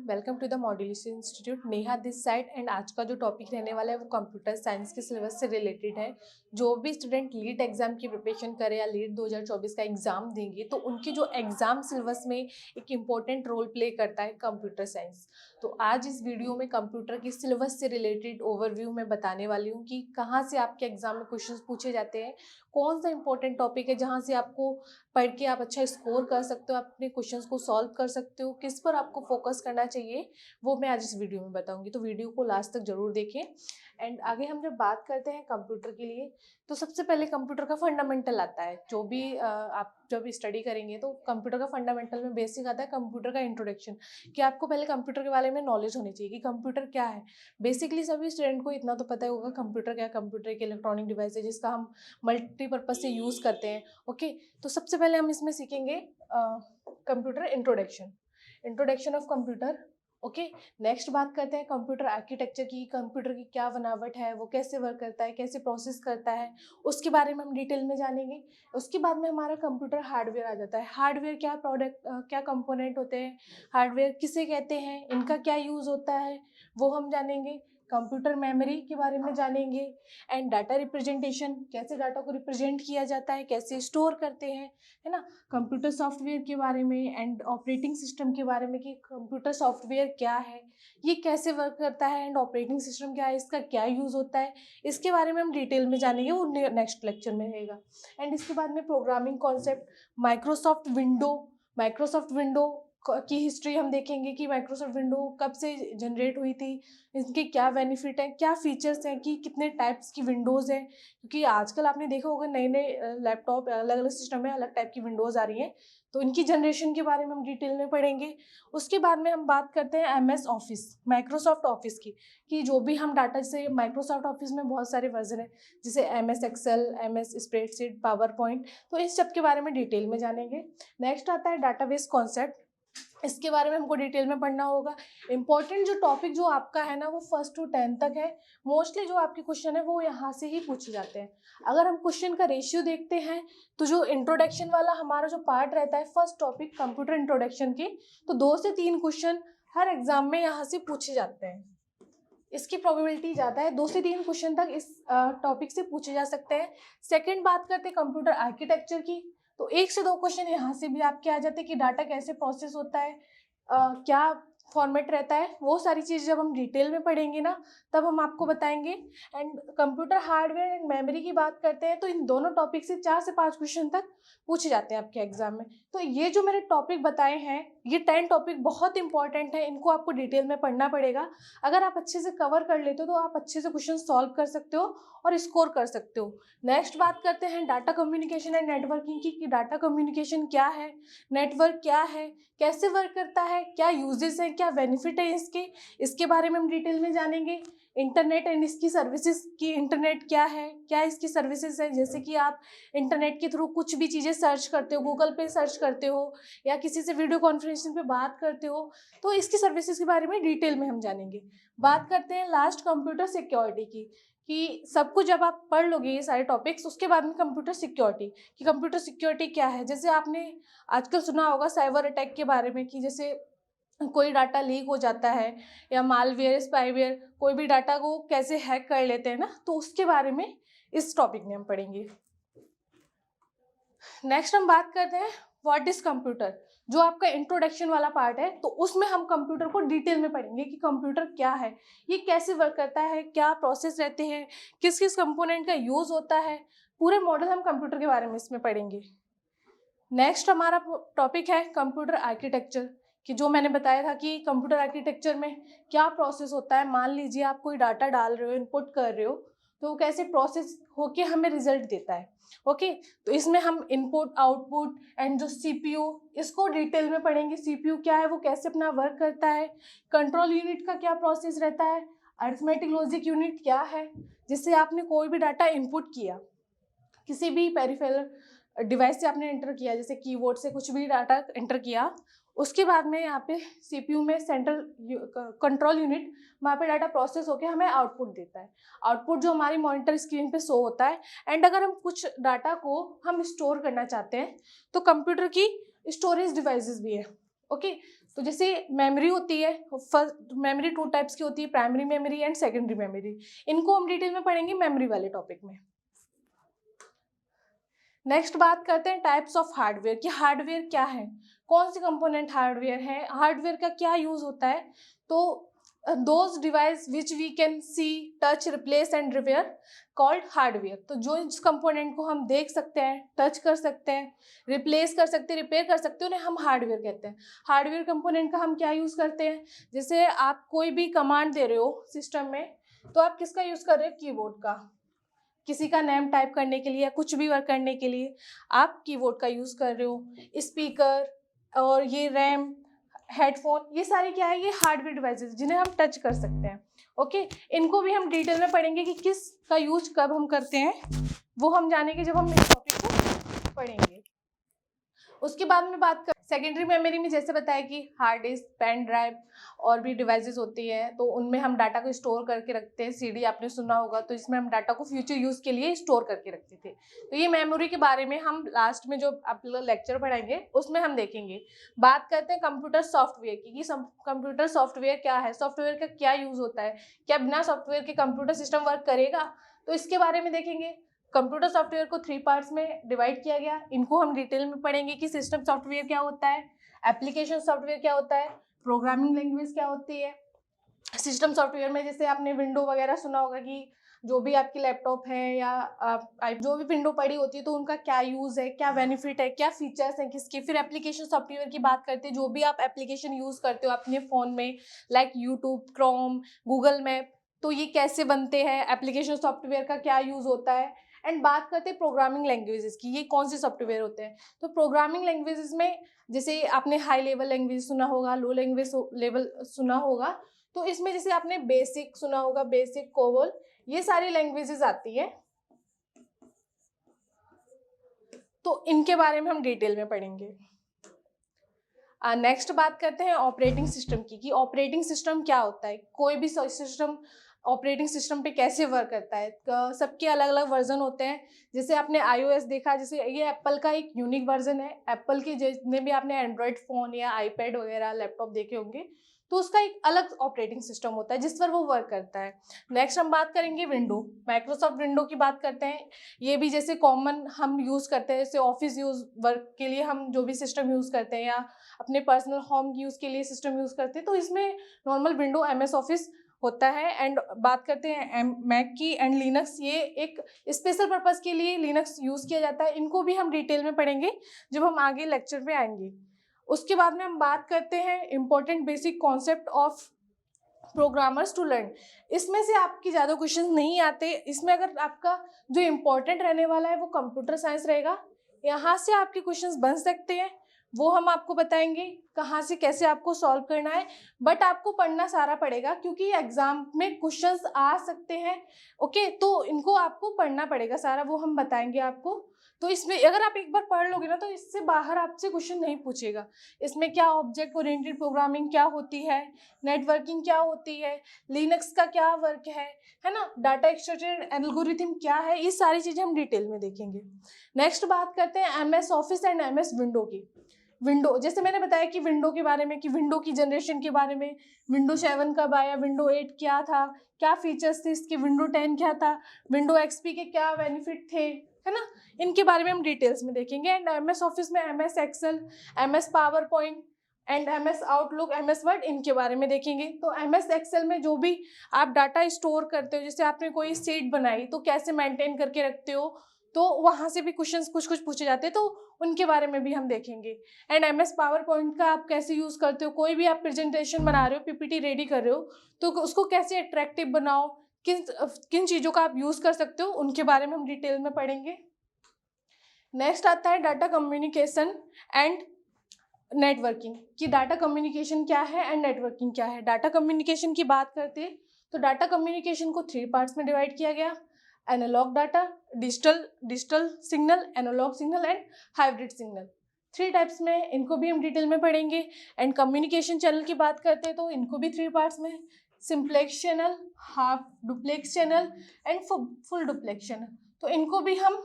Welcome to the modulation institute. Neha this side and आज का जो टॉपिक रहने वाला है वो कंप्यूटर साइंस के सिलेबस से रिलेटेड है। जो भी स्टूडेंट लीट एग्जाम की प्रिपरेशन करे या लीट 2024 का एग्जाम देंगे तो उनकी जो एग्जाम सिलेबस में एक इम्पोर्टेंट रोल प्ले करता है कंप्यूटर साइंस। तो आज इस वीडियो में कंप्यूटर की सिलेबस से रिलेटेड ओवरव्यू मैं बताने वाली हूँ कि कहाँ से आपके एग्जाम में क्वेश्चन पूछे जाते हैं, कौन सा इंपॉर्टेंट टॉपिक है जहाँ से आपको पढ़ के आप अच्छा स्कोर कर सकते हो, अपने क्वेश्चंस को सॉल्व कर सकते हो, किस पर आपको फोकस करना चाहिए वो मैं आज इस वीडियो में बताऊंगी। तो वीडियो को लास्ट तक जरूर देखें। एंड आगे हम जब बात करते हैं कंप्यूटर के लिए तो सबसे पहले कंप्यूटर का फंडामेंटल आता है। जो भी आप जब स्टडी करेंगे तो कंप्यूटर का फंडामेंटल में बेसिक आता है कंप्यूटर का इंट्रोडक्शन, कि आपको पहले कंप्यूटर के बारे में नॉलेज होनी चाहिए कि कंप्यूटर क्या है। बेसिकली सभी स्टूडेंट को इतना तो पता ही होगा कंप्यूटर क्या, कंप्यूटर एक इलेक्ट्रॉनिक डिवाइस है जिसका हम मल्टीपर्पज से यूज़ करते हैं। ओके, तो सबसे पहले हम इसमें सीखेंगे computer introduction, introduction of computer. Okay, next बात करते हैं कंप्यूटर आर्किटेक्चर की, कंप्यूटर की क्या बनावट है, वो कैसे वर्क करता है, कैसे प्रोसेस करता है, उसके बारे में हम डिटेल में जानेंगे। उसके बाद में हमारा कंप्यूटर हार्डवेयर आ जाता है। हार्डवेयर क्या प्रोडक्ट, क्या कंपोनेंट होते हैं, हार्डवेयर किसे कहते हैं, इनका क्या यूज़ होता है वो हम जानेंगे। कंप्यूटर मेमोरी के बारे में जानेंगे एंड डाटा रिप्रेजेंटेशन, कैसे डाटा को रिप्रेजेंट किया जाता है, कैसे स्टोर करते हैं, है ना। कंप्यूटर सॉफ्टवेयर के बारे में एंड ऑपरेटिंग सिस्टम के बारे में कि कंप्यूटर सॉफ्टवेयर क्या है, ये कैसे वर्क करता है, एंड ऑपरेटिंग सिस्टम क्या है, इसका क्या यूज़ होता है, इसके बारे में हम डिटेल में जानेंगे, वो नेक्स्ट लेक्चर में रहेगा। एंड इसके बाद में प्रोग्रामिंग कॉन्सेप्ट, माइक्रोसॉफ्ट विंडो की हिस्ट्री हम देखेंगे कि माइक्रोसॉफ्ट विंडो कब से जनरेट हुई थी, इनके क्या बेनिफिट हैं, क्या फीचर्स हैं, कि कितने टाइप्स की विंडोज़ हैं। क्योंकि आजकल आपने देखा होगा नए नए लैपटॉप अलग अलग सिस्टम में अलग टाइप की विंडोज़ आ रही हैं, तो इनकी जनरेशन के बारे में हम डिटेल में पढ़ेंगे। उसके बाद में हम बात करते हैं MS ऑफिस, माइक्रोसॉफ्ट ऑफिस की, कि जो भी हम डाटा, जैसे माइक्रोसॉफ्ट ऑफिस में बहुत सारे वर्जन है, जैसे MS Excel, MS spreadsheet, PowerPoint, तो इस सब के बारे में डिटेल में जानेंगे। नेक्स्ट आता है डाटाबेस कॉन्सेप्ट, इसके बारे में हमको डिटेल में पढ़ना होगा। इंपॉर्टेंट जो टॉपिक जो आपका है ना वो 1st to 10th तक है। मोस्टली जो आपके क्वेश्चन है वो यहाँ से ही पूछे जाते हैं। अगर हम क्वेश्चन का रेशियो देखते हैं तो जो इंट्रोडक्शन वाला हमारा जो पार्ट रहता है, फर्स्ट टॉपिक कंप्यूटर इंट्रोडक्शन की, तो 2 से 3 क्वेश्चन हर एग्जाम में यहाँ से पूछे जाते हैं। इसकी प्रोबेबिलिटी ज़्यादा है, 2 से 3 क्वेश्चन तक इस टॉपिक से पूछे जा सकते हैं। सेकेंड बात करते हैं कंप्यूटर आर्किटेक्चर की, तो 1 से 2 क्वेश्चन यहाँ से भी आपके आ जाते हैं कि डाटा कैसे प्रोसेस होता है, क्या फॉर्मेट रहता है, वो सारी चीज़ जब हम डिटेल में पढ़ेंगे ना तब हम आपको बताएंगे। And computer hardware and memory की बात करते हैं तो इन दोनों टॉपिक से 4 से 5 क्वेश्चन तक पूछे जाते हैं आपके एग्जाम में। तो ये जो मैंने टॉपिक बताए हैं, ये 10 टॉपिक बहुत इंपॉर्टेंट है, इनको आपको डिटेल में पढ़ना पड़ेगा। अगर आप अच्छे से कवर कर लेते हो तो आप अच्छे से क्वेश्चन सॉल्व कर सकते हो और स्कोर कर सकते हो। नेक्स्ट बात करते हैं डाटा कम्युनिकेशन एंड नेटवर्किंग की, कि डाटा कम्युनिकेशन क्या है, नेटवर्क क्या है, कैसे वर्क करता है, क्या यूजेस हैं, क्या बेनिफिट है इसके बारे में हम डिटेल में जानेंगे। इंटरनेट एंड इसकी सर्विसेज की, इंटरनेट क्या है, क्या इसकी सर्विसेज है, जैसे कि आप इंटरनेट के थ्रू कुछ भी चीज़ें सर्च करते हो, गूगल पे सर्च करते हो या किसी से वीडियो कॉन्फ्रेंसिंग पे बात करते हो, तो इसकी सर्विसेज के बारे में डिटेल में हम जानेंगे। बात करते हैं लास्ट कंप्यूटर सिक्योरिटी की, कि सब कुछ जब आप पढ़ लोगे ये सारे टॉपिक्स, उसके बाद में कंप्यूटर सिक्योरिटी, कि कंप्यूटर सिक्योरिटी क्या है। जैसे आपने आजकल सुना होगा साइबर अटैक के बारे में, कि जैसे कोई डाटा लीक हो जाता है या मालवेयर, स्पाईवेयर कोई भी डाटा को कैसे हैक कर लेते हैं ना, तो उसके बारे में इस टॉपिक में हम पढ़ेंगे। नेक्स्ट हम बात करते हैं व्हाट इज कंप्यूटर, जो आपका इंट्रोडक्शन वाला पार्ट है, तो उसमें हम कंप्यूटर को डिटेल में पढ़ेंगे कि कंप्यूटर क्या है, ये कैसे वर्क करता है, क्या प्रोसेस रहते हैं, किस किस कंपोनेंट का यूज होता है, पूरे मॉडल हम कंप्यूटर के बारे में इसमें पढ़ेंगे। नेक्स्ट हमारा टॉपिक है कंप्यूटर आर्किटेक्चर, कि जो मैंने बताया था कि कंप्यूटर आर्किटेक्चर में क्या प्रोसेस होता है। मान लीजिए आप कोई डाटा डाल रहे हो, इनपुट कर रहे हो, तो वो कैसे प्रोसेस होके हमें रिजल्ट देता है। ओके, तो इसमें हम इनपुट, आउटपुट एंड जो CPU, इसको डिटेल में पढ़ेंगे। CPU क्या है, वो कैसे अपना वर्क करता है, कंट्रोल यूनिट का क्या प्रोसेस रहता है, अरिथमेटिक लॉजिक यूनिट क्या है, जिससे आपने कोई भी डाटा इनपुट किया, किसी भी पेरिफेरल डिवाइस से आपने एंटर किया, जैसे कीबोर्ड से कुछ भी डाटा एंटर किया, उसके बाद में यहाँ पे CPU में सेंट्रल कंट्रोल यूनिट, वहाँ पे डाटा प्रोसेस होकर हमें आउटपुट देता है। आउटपुट जो हमारी मॉनिटर स्क्रीन पे शो होता है। एंड अगर हम कुछ डाटा को हम स्टोर करना चाहते हैं तो कंप्यूटर की स्टोरेज डिवाइसेस भी है। ओके, तो जैसे मेमोरी होती है, फर्स्ट मेमोरी 2 टाइप्स की होती है, primary memory and secondary memory. इनको हम डिटेल में पढ़ेंगे मेमोरी वाले टॉपिक में। नेक्स्ट बात करते हैं टाइप्स ऑफ हार्डवेयर कि हार्डवेयर क्या है, कौन से कंपोनेंट हार्डवेयर है, हार्डवेयर का क्या यूज होता है। तो those device which we can see, touch, replace and repair called hardware. तो जो इस कंपोनेंट को हम देख सकते हैं, टच कर सकते हैं, रिप्लेस कर सकते हैं, रिपेयर कर सकते हैं, उन्हें हम हार्डवेयर कहते हैं। हार्डवेयर कंपोनेंट का हम क्या यूज करते हैं, जैसे आप कोई भी कमांड दे रहे हो सिस्टम में, तो आप किसका यूज कर रहे हो, कीबोर्ड का। किसी का नेम टाइप करने के लिए या कुछ भी वर्क करने के लिए आप कीबोर्ड का यूज कर रहे हो। स्पीकर और ये रैम, हेडफोन, ये सारे क्या है, ये हार्डवेयर डिवाइसेस जिन्हें हम टच कर सकते हैं। ओके, इनको भी हम डिटेल में पढ़ेंगे कि किस का यूज कब हम करते हैं, वो हम जानेंगे जब हम इस टॉपिक को पढ़ेंगे। उसके बाद में बात कर सेकेंडरी मेमोरी में, जैसे बताया कि हार्ड डिस्क, पेन ड्राइव और भी डिवाइसेस होती हैं, तो उनमें हम डाटा को स्टोर करके रखते हैं। सीडी आपने सुना होगा, तो इसमें हम डाटा को फ्यूचर यूज के लिए स्टोर करके रखते थे। तो ये मेमोरी के बारे में हम लास्ट में जो आप लोग लेक्चर पढ़ाएंगे उसमें हम देखेंगे। बात करते हैं कंप्यूटर सॉफ्टवेयर की कि कंप्यूटर सॉफ्टवेयर क्या है, सॉफ्टवेयर का क्या यूज होता है, क्या बिना सॉफ्टवेयर के कंप्यूटर सिस्टम वर्क करेगा, तो इसके बारे में देखेंगे। कंप्यूटर सॉफ्टवेयर को 3 पार्ट्स में डिवाइड किया गया, इनको हम डिटेल में पढ़ेंगे कि सिस्टम सॉफ्टवेयर क्या होता है, एप्लीकेशन सॉफ्टवेयर क्या होता है, प्रोग्रामिंग लैंग्वेज क्या होती है। सिस्टम सॉफ्टवेयर में जैसे आपने विंडो वगैरह सुना होगा कि जो भी आपकी लैपटॉप है या जो भी विंडो पड़ी होती है, तो उनका क्या यूज़ है, क्या बेनिफिट है, क्या फीचर्स हैं किसके। फिर एप्लीकेशन सॉफ्टवेयर की बात करते हैं, जो भी आप एप्लीकेशन यूज़ करते हो अपने फ़ोन में, like YouTube, Chrome, Google map, तो ये कैसे बनते हैं, एप्लीकेशन सॉफ्टवेयर का क्या यूज़ होता है। एंड बात करते हैं प्रोग्रामिंग लैंग्वेजेस की, ये कौन से सॉफ्टवेयर होते हैं। तो प्रोग्रामिंग लैंग्वेजेस में जैसे आपने हाई लेवल लैंग्वेज सुना होगा, लो लैंग्वेज लेवल सुना होगा, तो इसमें जैसे आपने बेसिक सुना होगा, बेसिक, कोबोल, ये सारी लैंग्वेजेस आती है, तो इनके बारे में हम डिटेल में पढ़ेंगे। नेक्स्ट बात करते हैं ऑपरेटिंग सिस्टम की कि ऑपरेटिंग सिस्टम क्या होता है, कोई भी सिस्टम ऑपरेटिंग सिस्टम पे कैसे वर्क करता है। सबके अलग अलग वर्जन होते हैं। जैसे आपने iOS देखा, जैसे ये एप्पल का एक यूनिक वर्जन है। एप्पल के जितने भी आपने एंड्रॉयड फ़ोन या आईपैड वगैरह लैपटॉप देखे होंगे, तो उसका एक अलग ऑपरेटिंग सिस्टम होता है जिस पर वो वर्क करता है। नेक्स्ट हम बात करेंगे विंडो, माइक्रोसॉफ्ट विंडो की बात करते हैं। ये भी जैसे कॉमन हम यूज़ करते हैं, जैसे ऑफिस यूज़ वर्क के लिए हम जो भी सिस्टम यूज़ करते हैं या अपने पर्सनल होम यूज़ के लिए सिस्टम यूज़ करते हैं, तो इसमें नॉर्मल विंडो MS ऑफिस होता है। एंड बात करते हैं मैक की एंड लिनक्स, ये एक स्पेशल पर्पज़ के लिए लिनक्स यूज़ किया जाता है। इनको भी हम डिटेल में पढ़ेंगे जब हम आगे लेक्चर में आएंगे। उसके बाद में हम बात करते हैं important basic concept of programmers to learn. इसमें से आपकी ज़्यादा क्वेश्चन नहीं आते, इसमें अगर आपका जो इम्पोर्टेंट रहने वाला है वो कंप्यूटर साइंस रहेगा। यहाँ से आपके क्वेश्चंस बन सकते हैं, वो हम आपको बताएंगे कहाँ से कैसे आपको सॉल्व करना है। बट आपको पढ़ना सारा पड़ेगा क्योंकि एग्जाम में क्वेश्चंस आ सकते हैं। ओके, तो इनको आपको पढ़ना पड़ेगा सारा, वो हम बताएंगे आपको। तो इसमें अगर आप एक बार पढ़ लोगे ना, तो इससे बाहर आपसे क्वेश्चन नहीं पूछेगा। इसमें क्या ऑब्जेक्ट ओरिएंटेड प्रोग्रामिंग क्या होती है, नेटवर्किंग क्या होती है, लिनक्स का क्या वर्क है ना, डाटा एक्सट्रैक्शन एल्गोरिथम क्या है, ये सारी चीज़ें हम डिटेल में देखेंगे। नेक्स्ट बात करते हैं MS office and MS window की। विंडो, जैसे मैंने बताया कि विंडो के बारे में, कि विंडो की जनरेशन के बारे में, विंडो 7 कब आया, विंडो 8 क्या था, क्या फीचर्स थे इसके, विंडो 10 क्या था, विंडो XP के क्या बेनिफिट थे, है ना, इनके बारे में हम डिटेल्स में देखेंगे। एंड MS ऑफिस में MS Excel, MS PowerPoint and MS Outlook, MS Word, इनके बारे में देखेंगे। तो MS एक्सेल में जो भी आप डाटा स्टोर करते हो, जैसे आपने कोई शीट बनाई तो कैसे मेंटेन करके रखते हो, तो वहाँ से भी क्वेश्चंस कुछ कुछ पूछे जाते हैं, तो उनके बारे में भी हम देखेंगे। एंड MS पावर पॉइंट का आप कैसे यूज़ करते हो, कोई भी आप प्रेजेंटेशन बना रहे हो, PPT रेडी कर रहे हो, तो उसको कैसे अट्रैक्टिव बनाओ, किन किन चीज़ों का आप यूज़ कर सकते हो, उनके बारे में हम डिटेल में पढ़ेंगे। नेक्स्ट आता है डाटा कम्युनिकेशन एंड नेटवर्किंग, कि डाटा कम्युनिकेशन क्या है एंड नेटवर्किंग क्या है। डाटा कम्युनिकेशन की बात करते हैं तो डाटा कम्युनिकेशन को 3 पार्ट्स में डिवाइड किया गया, analogue data, digital signal, analogue signal and hybrid signal. 3 types में, इनको भी हम डिटेल में पढ़ेंगे। एंड कम्युनिकेशन चैनल की बात करते हैं तो इनको भी 3 पार्ट्स में, simplex channel, half duplex channel and full duplex channel. तो इनको भी हम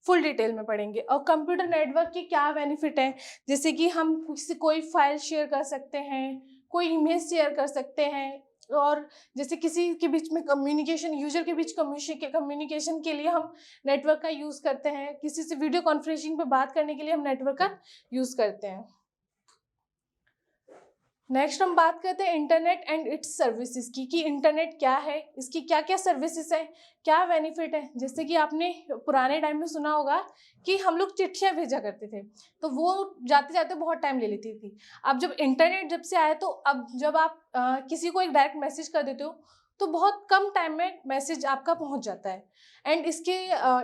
फुल डिटेल में पढ़ेंगे। और कंप्यूटर नेटवर्क के क्या बेनिफिट हैं, जैसे कि हम कोई फाइल शेयर कर सकते हैं, कोई इमेज शेयर कर सकते हैं, और जैसे किसी के बीच में कम्युनिकेशन, यूजर के बीच कम्युनिकेशन के लिए हम नेटवर्क का यूज़ करते हैं, किसी से वीडियो कॉन्फ्रेंसिंग पे बात करने के लिए हम नेटवर्क का यूज़ करते हैं। नेक्स्ट हम बात करते हैं इंटरनेट एंड इट्स सर्विसेज की, कि इंटरनेट क्या है, इसकी क्या क्या सर्विसेज है, क्या बेनिफिट है। जैसे कि आपने पुराने टाइम में सुना होगा कि हम लोग चिट्ठियाँ भेजा करते थे, तो वो जाते जाते बहुत टाइम ले लेती थी। अब जब इंटरनेट जब से आया, तो अब जब आप किसी को एक डायरेक्ट मैसेज कर देते हो तो बहुत कम टाइम में मैसेज आपका पहुंच जाता है। एंड इसके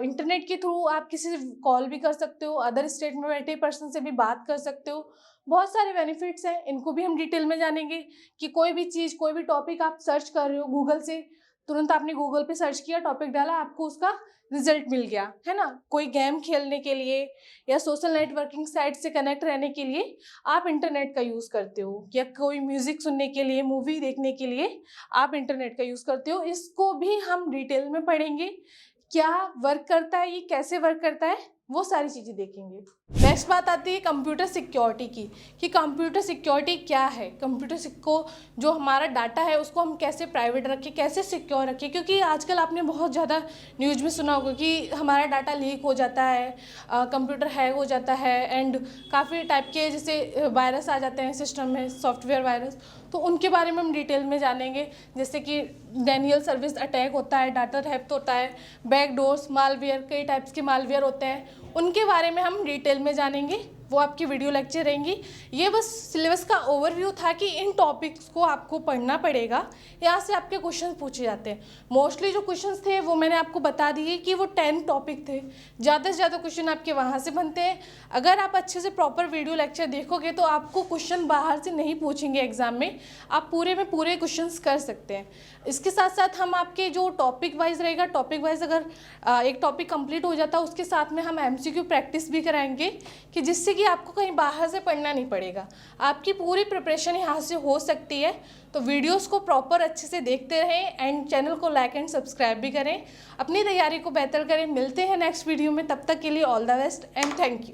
इंटरनेट के थ्रू आप किसी से कॉल भी कर सकते हो, अदर स्टेट में बैठे पर्सन से भी बात कर सकते हो। बहुत सारे बेनिफिट्स हैं, इनको भी हम डिटेल में जानेंगे कि कोई भी चीज़, कोई भी टॉपिक आप सर्च कर रहे हो गूगल से, तुरंत आपने गूगल पे सर्च किया, टॉपिक डाला, आपको उसका रिजल्ट मिल गया, है ना। कोई गेम खेलने के लिए या सोशल नेटवर्किंग साइट से कनेक्ट रहने के लिए आप इंटरनेट का यूज़ करते हो, या कोई म्यूज़िक सुनने के लिए, मूवी देखने के लिए आप इंटरनेट का यूज़ करते हो। इसको भी हम डिटेल में पढ़ेंगे, क्या वर्क करता है, ये कैसे वर्क करता है, वो सारी चीज़ें देखेंगे। नेक्स्ट बात आती है कंप्यूटर सिक्योरिटी की, कि कंप्यूटर सिक्योरिटी क्या है। कंप्यूटर को जो हमारा डाटा है उसको हम कैसे प्राइवेट रखें, कैसे सिक्योर रखें, क्योंकि आजकल आपने बहुत ज़्यादा न्यूज़ में सुना होगा कि हमारा डाटा लीक हो जाता है, कंप्यूटर हैक हो जाता है, एंड काफ़ी टाइप के जैसे वायरस आ जाते हैं सिस्टम में, सॉफ्टवेयर वायरस, तो उनके बारे में हम डिटेल में जानेंगे। जैसे कि डेनियल सर्विस अटैक होता है, डाटा थेफ्ट होता है, बैकडोर्स, मालवेयर, कई टाइप्स के मालवेयर होते हैं, उनके बारे में हम डिटेल में जानेंगे। वो आपकी वीडियो लेक्चर रहेंगी। ये बस सिलेबस का ओवरव्यू था कि इन टॉपिक्स को आपको पढ़ना पड़ेगा, यहाँ से आपके क्वेश्चन पूछे जाते हैं। मोस्टली जो क्वेश्चंस थे वो मैंने आपको बता दिए कि वो 10 टॉपिक थे, ज़्यादा से ज़्यादा क्वेश्चन आपके वहाँ से बनते हैं। अगर आप अच्छे से प्रॉपर वीडियो लेक्चर देखोगे तो आपको क्वेश्चन बाहर से नहीं पूछेंगे एग्जाम में, आप पूरे में पूरे क्वेश्चन कर सकते हैं। इसके साथ साथ हम आपके जो टॉपिक वाइज रहेगा, टॉपिक वाइज अगर एक टॉपिक कंप्लीट हो जाता है उसके साथ में हम MCQ प्रैक्टिस भी कराएंगे, कि जिससे कि आपको कहीं बाहर से पढ़ना नहीं पड़ेगा, आपकी पूरी प्रिपरेशन यहाँ से हो सकती है। तो वीडियोस को प्रॉपर अच्छे से देखते रहें, एंड चैनल को लाइक एंड सब्सक्राइब भी करें, अपनी तैयारी को बेहतर करें। मिलते हैं नेक्स्ट वीडियो में, तब तक के लिए all the best and thank you.